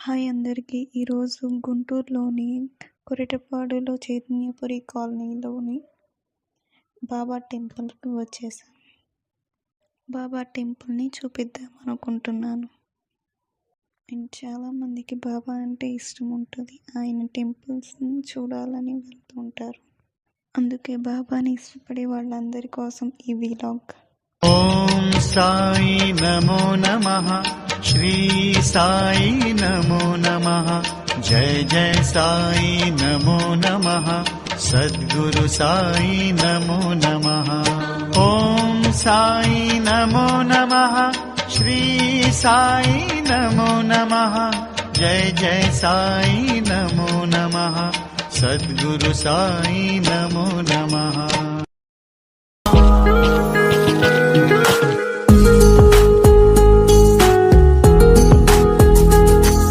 Hi అందరికీ. ఈరోజు గుంటూరులోని కొరిటపాడులో చైతన్యపురి కాలనీలోని బాబా టెంపుల్కి వచ్చేసాం. బాబా టెంపుల్ని చూపిద్దామనుకుంటున్నాను. అండ్ చాలామందికి బాబా అంటే ఇష్టం ఉంటుంది. ఆయన టెంపుల్స్ని చూడాలని వెళ్తూ ఉంటారు. అందుకే బాబాని ఇష్టపడే వాళ్ళందరి కోసం ఈ వీలాగ్. ఓం సాయి నమో నమః, శ్రీ సాయి నమో నమః, జయ జయ సాయి నమో నమః, సద్గురు సాయి నమో నమః. ఓం సాయి నమో నమః, శ్రీ సాయి నమో నమః, జయ జయ సాయి నమో నమః, సద్గురు సాయి నమో నమః.